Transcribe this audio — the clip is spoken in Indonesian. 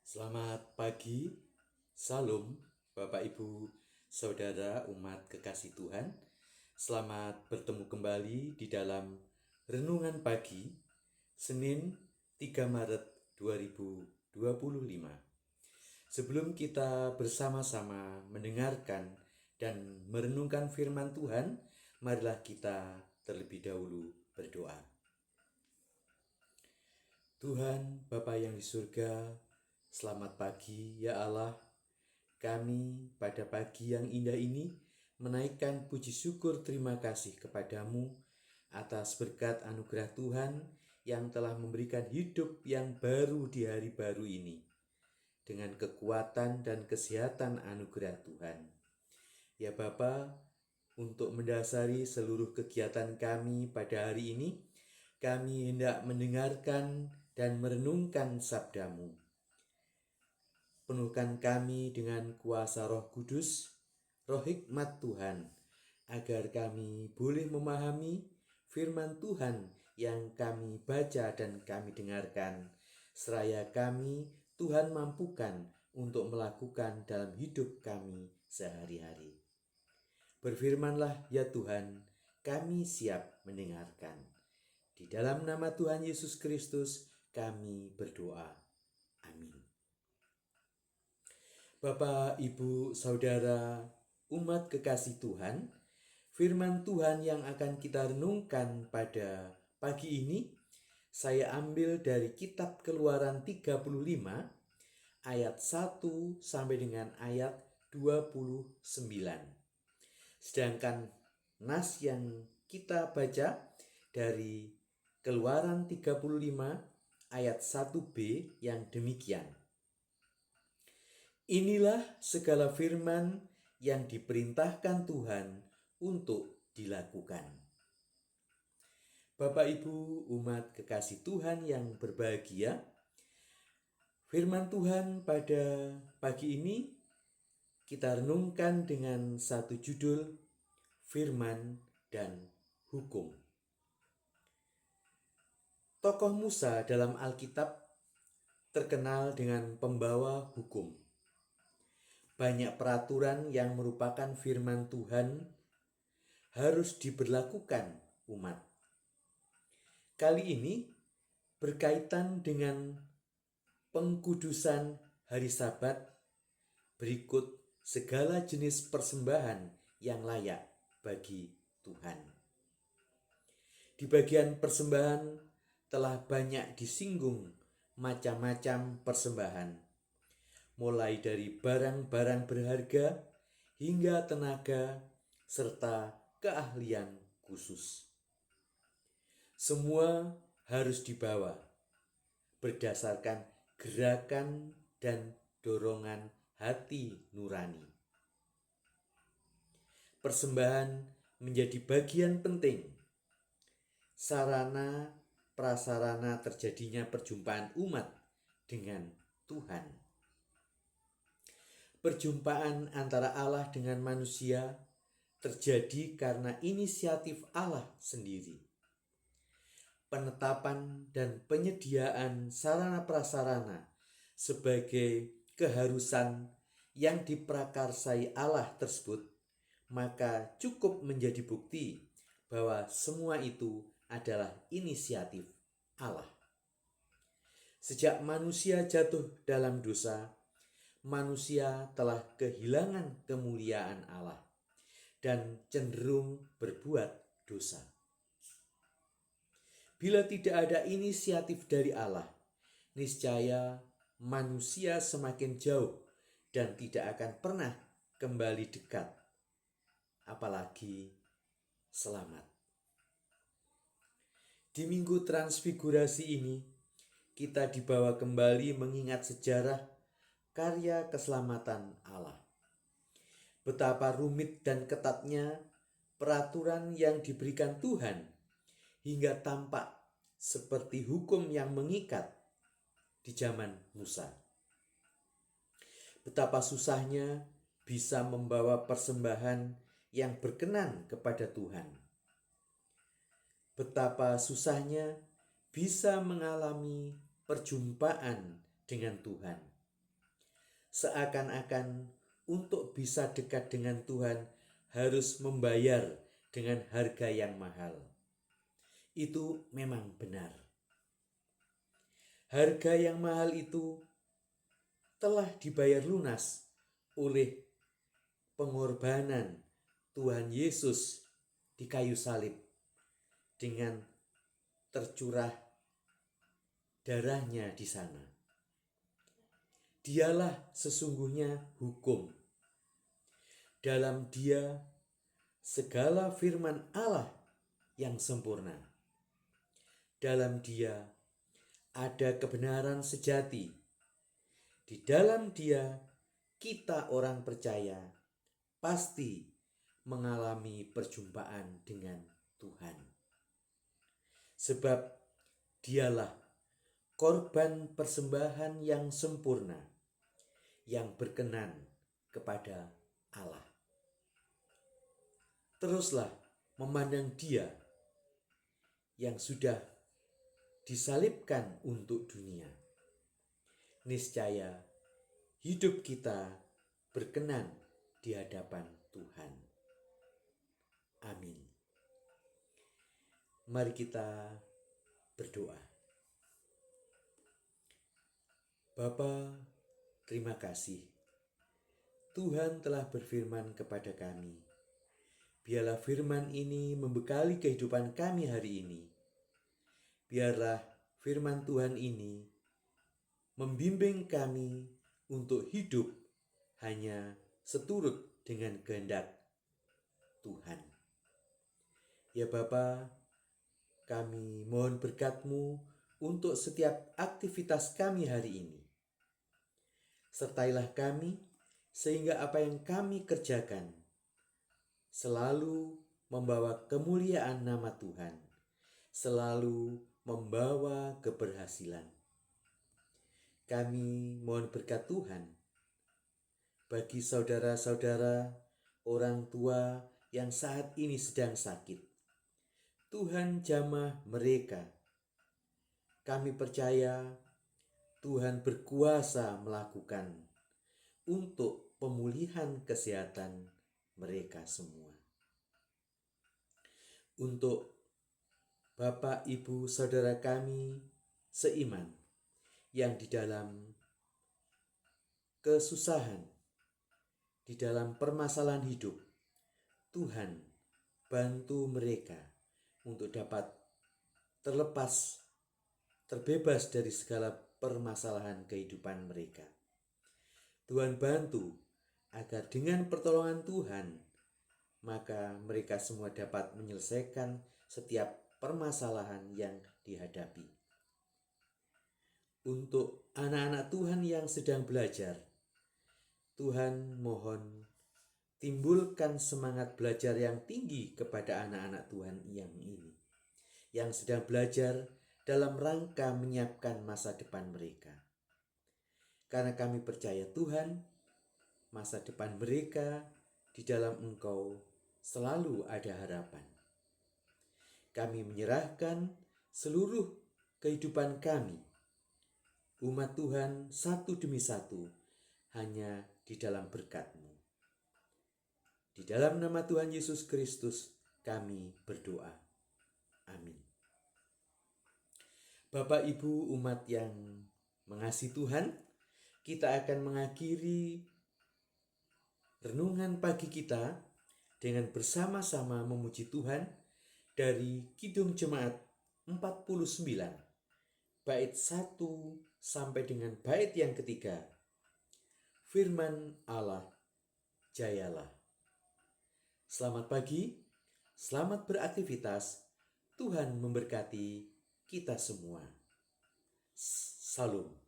Selamat pagi, Salam, Bapak Ibu, Saudara umat kekasih Tuhan. Selamat bertemu kembali di dalam Renungan Pagi, Senin 3 Maret 2025. Sebelum kita bersama-sama mendengarkan dan merenungkan firman Tuhan, marilah kita terlebih dahulu berdoa. Tuhan Bapa yang di surga, selamat pagi ya Allah. Kami pada pagi yang indah ini menaikkan puji syukur terima kasih kepadamu atas berkat anugerah Tuhan yang telah memberikan hidup yang baru di hari baru ini. Dengan kekuatan dan kesehatan anugerah Tuhan. Ya Bapa, untuk mendasari seluruh kegiatan kami pada hari ini, kami hendak mendengarkan dan merenungkan sabdamu. Penuhkan kami dengan kuasa Roh Kudus, Roh hikmat Tuhan, agar kami boleh memahami firman Tuhan yang kami baca dan kami dengarkan, seraya kami Tuhan mampukan untuk melakukan dalam hidup kami sehari-hari. Berfirmanlah ya Tuhan, kami siap mendengarkan. Di dalam nama Tuhan Yesus Kristus kami berdoa. Amin. Bapak, Ibu, Saudara, umat kekasih Tuhan, firman Tuhan yang akan kita renungkan pada pagi ini, saya ambil dari kitab Keluaran 35, ayat 1 sampai dengan ayat 29. Sedangkan nas yang kita baca dari Keluaran 35 ayat 1b yang demikian. Inilah segala firman yang diperintahkan Tuhan untuk dilakukan. Bapak Ibu umat kekasih Tuhan yang berbahagia, firman Tuhan pada pagi ini kita renungkan dengan satu judul, Firman dan Hukum. Tokoh Musa dalam Alkitab terkenal dengan pembawa hukum. Banyak peraturan yang merupakan firman Tuhan harus diberlakukan umat. Kali ini berkaitan dengan pengkudusan hari Sabat, berikut segala jenis persembahan yang layak bagi Tuhan. Di bagian persembahan telah banyak disinggung macam-macam persembahan, mulai dari barang-barang berharga hingga tenaga serta keahlian khusus. Semua harus dibawa berdasarkan gerakan dan dorongan hati nurani. Persembahan menjadi bagian penting, sarana prasarana terjadinya perjumpaan umat dengan Tuhan. Perjumpaan antara Allah dengan manusia terjadi karena inisiatif Allah sendiri. Penetapan dan penyediaan sarana prasarana sebagai keharusan yang diprakarsai Allah tersebut, maka cukup menjadi bukti bahwa semua itu adalah inisiatif Allah. Sejak manusia jatuh dalam dosa, manusia telah kehilangan kemuliaan Allah dan cenderung berbuat dosa. Bila tidak ada inisiatif dari Allah, niscaya manusia semakin jauh dan tidak akan pernah kembali dekat, apalagi selamat. Di Minggu Transfigurasi ini, kita dibawa kembali mengingat sejarah karya keselamatan Allah. Betapa rumit dan ketatnya peraturan yang diberikan Tuhan hingga tampak seperti hukum yang mengikat di zaman Musa. Betapa susahnya bisa membawa persembahan yang berkenan kepada Tuhan. Betapa susahnya bisa mengalami perjumpaan dengan Tuhan. seakan-akan untuk bisa dekat dengan Tuhan harus membayar dengan harga yang mahal. Itu memang benar. Harga yang mahal itu telah dibayar lunas oleh pengorbanan Tuhan Yesus di kayu salib dengan tercurah darahnya di sana. Dialah sesungguhnya hukum. Dalam Dia segala firman Allah yang sempurna. Dalam Dia ada kebenaran sejati. Di dalam Dia kita orang percaya pasti mengalami perjumpaan dengan Tuhan. Sebab Dialah korban persembahan yang sempurna, yang berkenan kepada Allah. Teruslah memandang Dia yang sudah disalibkan untuk dunia. Niscaya hidup kita berkenan di hadapan Tuhan. Amin. Mari kita berdoa. Bapa, terima kasih. Tuhan telah berfirman kepada kami. Biarlah firman ini membekali kehidupan kami hari ini. Biarlah firman Tuhan ini membimbing kami untuk hidup hanya seturut dengan kehendak Tuhan. Ya Bapa, kami mohon berkat-Mu untuk setiap aktivitas kami hari ini. Sertailah kami sehingga apa yang kami kerjakan selalu membawa kemuliaan nama Tuhan, selalu membawa keberhasilan. Kami mohon berkat Tuhan bagi saudara-saudara, orang tua yang saat ini sedang sakit. Tuhan jamah mereka. Kami percaya Tuhan berkuasa melakukan untuk pemulihan kesehatan mereka semua. Untuk Bapak, Ibu, Saudara kami seiman yang di dalam kesusahan, di dalam permasalahan hidup, Tuhan bantu mereka untuk dapat terlepas, terbebas dari segala permasalahan kehidupan mereka. Tuhan bantu agar dengan pertolongan Tuhan, maka mereka semua dapat menyelesaikan setiap permasalahan yang dihadapi. Untuk anak-anak Tuhan yang sedang belajar, Tuhan mohon timbulkan semangat belajar yang tinggi kepada anak-anak Tuhan yang ini, yang sedang belajar dalam rangka menyiapkan masa depan mereka. Karena kami percaya Tuhan, masa depan mereka di dalam Engkau selalu ada harapan. Kami menyerahkan seluruh kehidupan kami, umat Tuhan satu demi satu, hanya di dalam berkat-Mu. Di dalam nama Tuhan Yesus Kristus kami berdoa. Amin. Bapak Ibu umat yang mengasihi Tuhan, kita akan mengakhiri renungan pagi kita dengan bersama-sama memuji Tuhan dari Kidung Jemaat 49, bait 1 sampai dengan bait yang ketiga. Firman Allah, jayalah. Selamat pagi, selamat beraktivitas. Tuhan memberkati kita semua. Salam.